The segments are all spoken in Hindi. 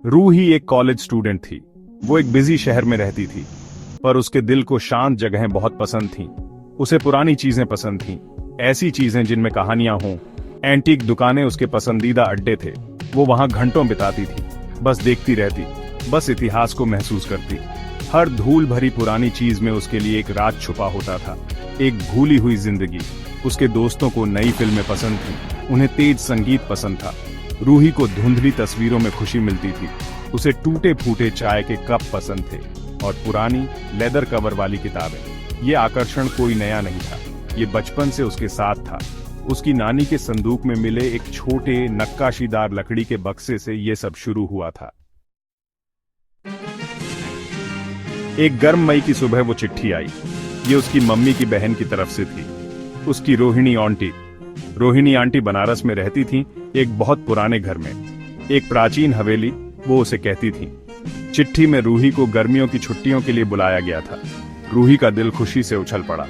रूही एक कॉलेज स्टूडेंट थी। वो एक बिजी शहर में रहती थी, पर उसके दिल को शांत जगहें बहुत पसंद थीं। उसे पुरानी चीजें पसंद थीं, ऐसी चीजें जिनमें कहानियां हों। एंटीक दुकानें उसके पसंदीदा अड्डे थे। वो वहां घंटों बिताती थी, बस देखती रहती, बस इतिहास को महसूस करती। हर धूल भरी पुरानी चीज में उसके लिए एक राज छुपा होता था, एक भूली हुई जिंदगी। उसके दोस्तों को नई फिल्में पसंद थी, उन्हें तेज संगीत पसंद था। रूही को धुंधली तस्वीरों में खुशी मिलती थी। उसे टूटे फूटे चाय के कप पसंद थे और पुरानी लेदर कवर वाली किताबें। ये आकर्षण कोई नया नहीं था, ये बचपन से उसके साथ था। उसकी नानी के संदूक में मिले एक छोटे नक्काशीदार लकड़ी के बक्से से ये सब शुरू हुआ था। एक गर्म मई की सुबह वो चिट्ठी आई। ये उसकी मम्मी की बहन की तरफ से थी, उसकी रोहिणी आंटी। रोहिणी आंटी बनारस में रहती थीं, एक बहुत पुराने घर में, एक प्राचीन हवेली, वो उसे कहती थीं। चिट्ठी में रूही को गर्मियों की छुट्टियों के लिए बुलाया गया था। रूही का दिल खुशी से उछल पड़ा।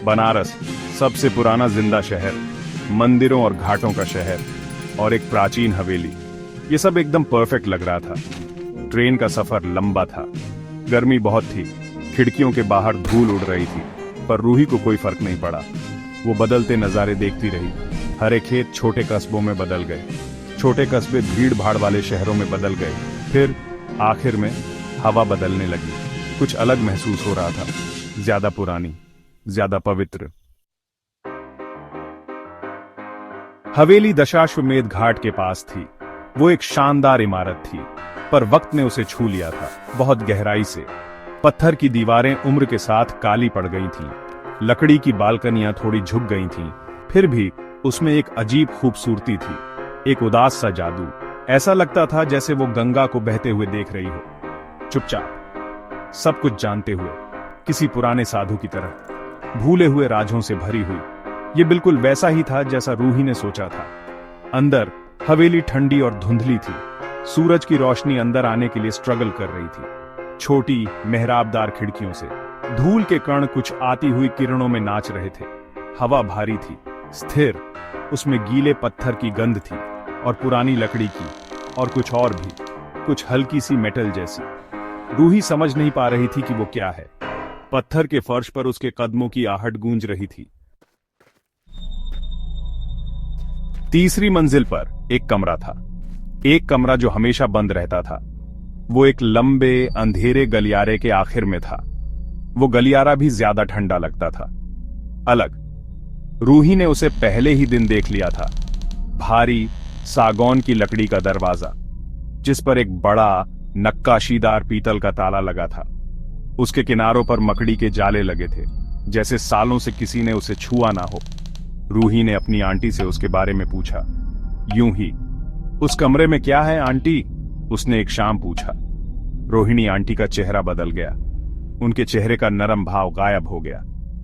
बनारस, सबसे पुराना जिंदा शहर, मंदिरों और घाटों का शहर, और एक प्राचीन हवेली, ये सब एकदम परफेक्ट लग रहा था। ट्रेन का सफर लंबा था, गर्मी बहुत थी, खिड़कियों के बाहर धूल उड़ रही थी, पर रूही को कोई फर्क नहीं पड़ा। वो बदलते नजारे देखती रही। हरे खेत छोटे कस्बों में बदल गए, छोटे कस्बे भीड़ भाड़ वाले शहरों में बदल गए। फिर आखिर में हवा बदलने लगी। कुछ अलग महसूस हो रहा था, ज्यादा पुरानी, ज्यादा पवित्र। हवेली दशाश्वमेध घाट के पास थी। वो एक शानदार इमारत थी, पर वक्त ने उसे छू लिया था, बहुत गहराई से। पत्थर की दीवारें उम्र के साथ काली पड़ गई थीं, लकड़ी की बालकनियां थोड़ी झुक गई थीं, फिर भी उसमें एक अजीब खूबसूरती थी, एक उदास सा जादू। ऐसा लगता था जैसे वो गंगा को बहते हुए देख रही हो, चुपचाप, सब कुछ जानते हुए, किसी पुराने साधु की तरह, भूले हुए राजों से भरी हुई। ये बिल्कुल वैसा ही था जैसा रूही ने सोचा था। अंदर हवेली ठंडी और धुंधली थी। सूरज की रोशनी अंदर आने के लिए स्ट्रगल कर रही थी। छोटी मेहराबदार खिड़कियों से धूल के कण कुछ आती हुई किरणों में नाच रहे थे। हवा भारी थी, स्थिर, उसमें गीले पत्थर की गंध थी और पुरानी लकड़ी की, और कुछ और भी, कुछ हल्की सी मेटल जैसी। रूही समझ नहीं पा रही थी कि वो क्या है। पत्थर के फर्श पर उसके कदमों की आहट गूंज रही थी। तीसरी मंजिल पर एक कमरा था, एक कमरा जो हमेशा बंद रहता था। वो एक लंबे अंधेरे गलियारे के आखिर में था। वो गलियारा भी ज्यादा ठंडा लगता था, अलग। रूही ने उसे पहले ही दिन देख लिया था। भारी सागौन की लकड़ी का दरवाजा, जिस पर एक बड़ा नक्काशीदार पीतल का ताला लगा था। उसके किनारों पर मकड़ी के जाले लगे थे, जैसे सालों से किसी ने उसे छुआ ना हो। रूही ने अपनी आंटी से उसके बारे में पूछा, यूं ही, उस कमरे में क्या है आंटी? उसने एक शाम पूछा। रोहिणी आंटी का चेहरा बदल गया, उनके चेहरे का नरम भाव गायब हो गया।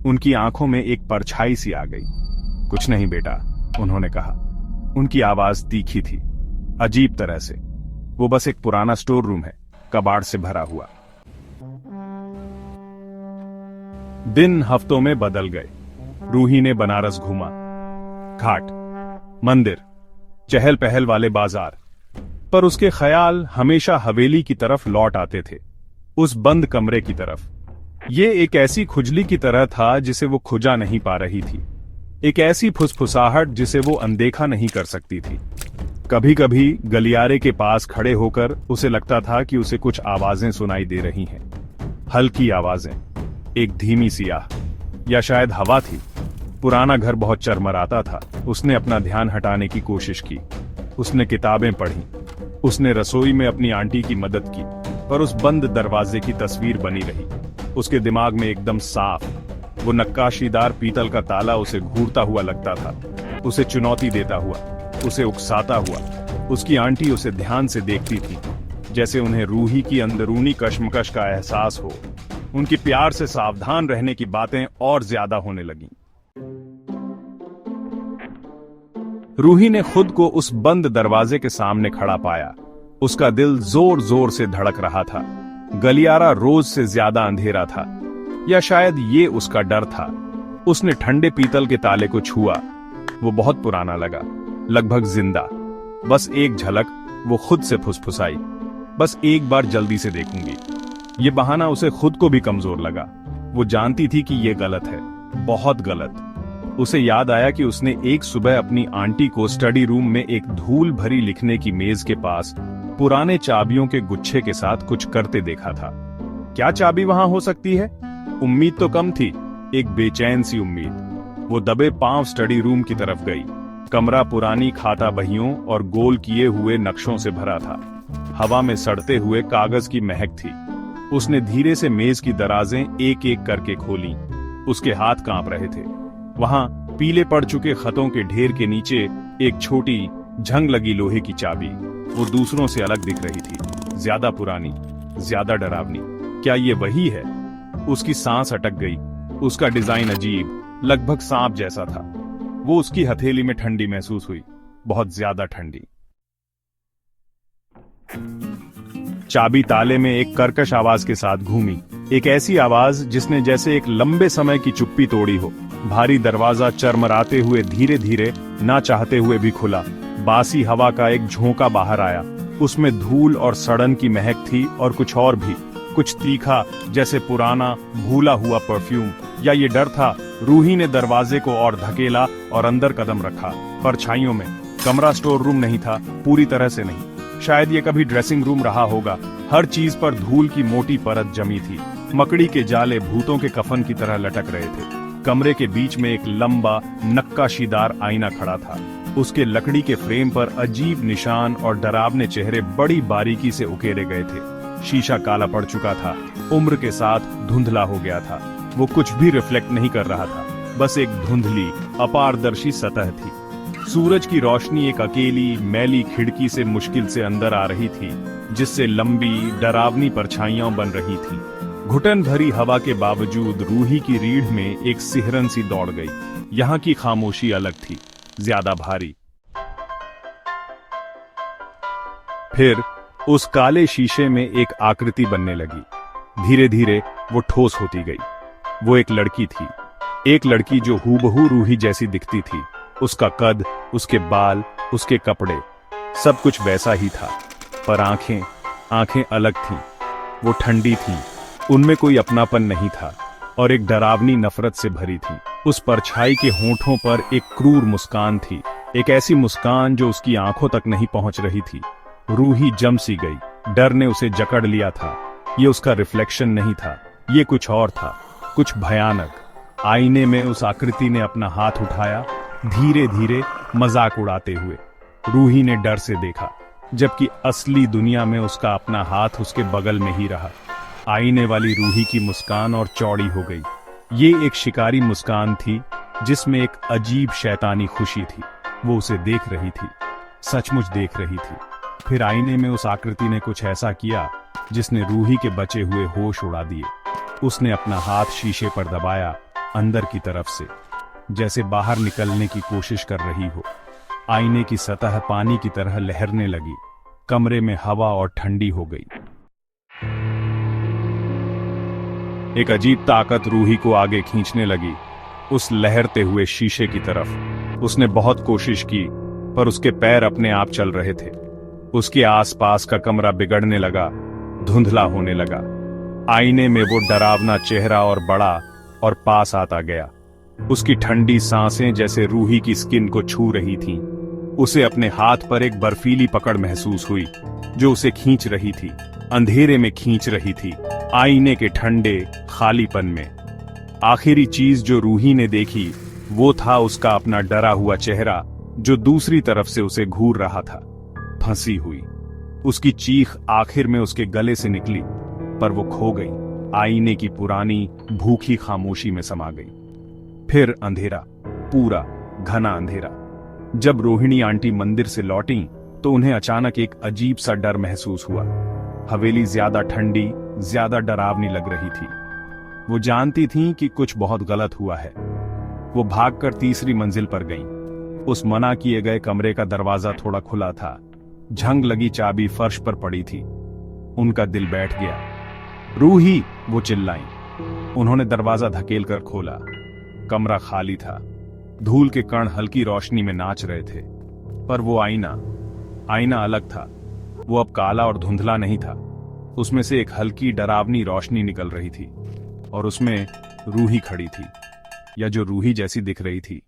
उनकी आंखों में एक परछाई सी आ गई। कुछ नहीं बेटा, उन्होंने कहा। उनकी आवाज तीखी थी, अजीब तरह से। वो बस एक पुराना स्टोर रूम है, कबाड़ से भरा हुआ। दिन हफ्तों में बदल गए। रूही ने बनारस घूमा, घाट, मंदिर, चहल पहल वाले बाजार, पर उसके ख्याल हमेशा हवेली की तरफ लौट आते थे, उस बंद कमरे की तरफ। ये एक ऐसी खुजली की तरह था जिसे वो खुजा नहीं पा रही थी, एक ऐसी फुसफुसाहट जिसे वो अनदेखा नहीं कर सकती थी। कभी कभी गलियारे के पास खड़े होकर उसे लगता था कि उसे कुछ आवाजें सुनाई दे रही हैं, हल्की आवाजें, एक धीमी सी आह, या शायद हवा थी। पुराना घर बहुत चरमराता था। उसने अपना ध्यान हटाने की कोशिश की, उसने किताबें पढ़ी, उसने रसोई में अपनी आंटी की मदद की, पर उस बंद दरवाजे की तस्वीर बनी रही उसके दिमाग में एकदम साफ। वो नक्काशीदार पीतल का ताला उसे घूरता हुआ लगता था, उसे चुनौती देता हुआ, उसे उकसाता हुआ। उसकी आंटी उसे ध्यान से देखती थी, जैसे उन्हें रूही की अंदरूनी कश्मकश का एहसास हो। उनकी प्यार से सावधान रहने की बातें और ज्यादा होने लगीं। रूही ने खुद को उस बंद दरवाजे के सामने खड़ा पाया। उसका दिल जोर जोर से धड़क रहा था। गलियारा रोज से ज्यादा अंधेरा था, या शायद ये उसका डर था। उसने ठंडे पीतल के ताले को छुआ। वो बहुत पुराना लगा, लगभग जिंदा। बस एक झलक वो खुद से फुसफुसाई, बस एक बार जल्दी से देखूंगी। ये बहाना उसे खुद को भी कमजोर लगा। वो जानती थी कि ये गलत है, बहुत गलत। उसे याद आया कि उसने एक सुबह अपनी आंटी को स्टडी रूम में एक धूल भरी लिखने की मेज के पास पुराने चाबियों के गुच्छे के साथ कुछ करते देखा था। क्या चाबी वहां हो सकती है? उम्मीद तो कम थी, एक बेचैन सी उम्मीद। वो दबे पांव स्टडी रूम की तरफ गई। कमरा पुरानी खाता बहियों और गोल किए हुए नक्शों से भरा था। हवा में सड़ते हुए कागज की महक थी। उसने धीरे से मेज की दराजें एक एक करके खोली। उसके हाथ कांप रहे थे। वहां पीले पड़ चुके खतों के ढेर के नीचे एक छोटी झंग लगी लोहे की चाबी। वो दूसरों से अलग दिख रही थी, ज्यादा पुरानी, ज्यादा डरावनी। क्या ये वही है? उसकी सांस अटक गई। उसका डिजाइन अजीब, लगभग सांप जैसा था। वो उसकी हथेली में ठंडी महसूस हुई, बहुत ज्यादा ठंडी। चाबी ताले में एक कर्कश आवाज के साथ घूमी, एक ऐसी आवाज जिसने जैसे एक लंबे समय की चुप्पी तोड़ी हो। भारी दरवाजा चरमराते हुए धीरे धीरे, ना चाहते हुए भी खुला। बासी हवा का एक झोंका बाहर आया। उसमें धूल और सड़न की महक थी और कुछ और भी, कुछ तीखा, जैसे पुराना भूला हुआ परफ्यूम। या ये डर था? रूही ने दरवाजे को और धकेला और अंदर कदम रखा। परछाइयों में। कमरा स्टोर रूम नहीं था, पूरी तरह से नहीं। शायद ये कभी ड्रेसिंग रूम रहा होगा। हर चीज पर धूल की मोटी परत जमी थी। मकड़ी के जाले भूतों के कफन की तरह लटक रहे थे। कमरे के बीच में एक लंबा नक्काशीदार आईना खड़ा था। उसके लकड़ी के फ्रेम पर अजीब निशान और डरावने चेहरे बड़ी बारीकी से उकेरे गए थे। शीशा काला पड़ चुका था, उम्र के साथ धुंधला हो गया था। वो कुछ भी रिफ्लेक्ट नहीं कर रहा था, बस एक धुंधली, अपारदर्शी सतह थी। सूरज की रोशनी एक अकेली, मैली खिड़की से मुश्किल से अंदर आ रही थी, जिससे लंबी, डरावनी परछाइयां बन रही थीं। घुटन भरी हवा के बावजूद रूही की रीढ़ में एक सिहरन सी दौड़ गई। यहाँ की खामोशी अलग थी, ज्यादा भारी। फिर उस काले शीशे में एक आकृति बनने लगी। धीरे धीरे वो ठोस होती गई। वो एक लड़की थी, एक लड़की जो हूबहू रूही जैसी दिखती थी। उसका कद, उसके बाल, उसके कपड़े, सब कुछ वैसा ही था। पर आंखें अलग थीं। वो ठंडी थीं, उनमें कोई अपनापन नहीं था और एक डरावनी नफरत से भरी थी। उस परछाई के होंठों पर एक क्रूर मुस्कान थी, एक ऐसी मुस्कान जो उसकी आंखों तक नहीं पहुंच रही थी। रूही जम सी गई। डर ने उसे जकड़ लिया था। ये उसका रिफ्लेक्शन नहीं था, ये कुछ और था, कुछ भयानक। आईने में उस आकृति ने अपना हाथ उठाया, धीरे धीरे, मजाक उड़ाते हुए। रूही ने डर से देखा, जबकि असली दुनिया में उसका अपना हाथ उसके बगल में ही रहा। आईने वाली रूही की मुस्कान और चौड़ी हो गई। ये एक शिकारी मुस्कान थी, जिसमें एक अजीब शैतानी खुशी थी। वो उसे देख रही थी, सचमुच देख रही थी। फिर आईने में उस आकृति ने कुछ ऐसा किया जिसने रूही के बचे हुए होश उड़ा दिए। उसने अपना हाथ शीशे पर दबाया, अंदर की तरफ से, जैसे बाहर निकलने की कोशिश कर रही हो। आईने की सतह पानी की तरह लहरने लगी। कमरे में हवा और ठंडी हो गई। एक अजीब ताकत रूही को आगे खींचने लगी, उस लहरते हुए शीशे की तरफ। उसने बहुत कोशिश की, पर उसके पैर अपने आप चल रहे थे। उसके आसपास का कमरा बिगड़ने लगा, धुंधला होने लगा। आईने में वो डरावना चेहरा और बड़ा और पास आता गया। उसकी ठंडी सांसें जैसे रूही की स्किन को छू रही थीं। उसे अपने हाथ पर एक बर्फीली पकड़ महसूस हुई, जो उसे खींच रही थी, अंधेरे में खींच रही थी, आईने के ठंडे खालीपन में। आखिरी चीज जो रूही ने देखी, वो था उसका अपना डरा हुआ चेहरा, जो दूसरी तरफ से उसे घूर रहा था, फंसी हुई। उसकी चीख आखिर में उसके गले से निकली, पर वो खो गई, आईने की पुरानी भूखी खामोशी में समा गई। फिर अंधेरा, पूरा घना अंधेरा। जब रोहिणी आंटी मंदिर से लौटी तो उन्हें अचानक एक अजीब सा डर महसूस हुआ। हवेली ज्यादा ठंडी, ज्यादा डरावनी लग रही थी। वो जानती थीं कि कुछ बहुत गलत हुआ है। वो भागकर तीसरी मंजिल पर गईं। उस मना किए गए कमरे का दरवाजा थोड़ा खुला था। झंग लगी चाबी फर्श पर पड़ी थी। उनका दिल बैठ गया। रूही, वो चिल्लाईं। उन्होंने दरवाजा धकेल कर खोला। कमरा खाली था। धूल के कण हल्की रोशनी में नाच रहे थे, पर वो आईना अलग था। वो अब काला और धुंधला नहीं था। उसमें से एक हल्की डरावनी रोशनी निकल रही थी और उसमें रूही खड़ी थी, या जो रूही जैसी दिख रही थी।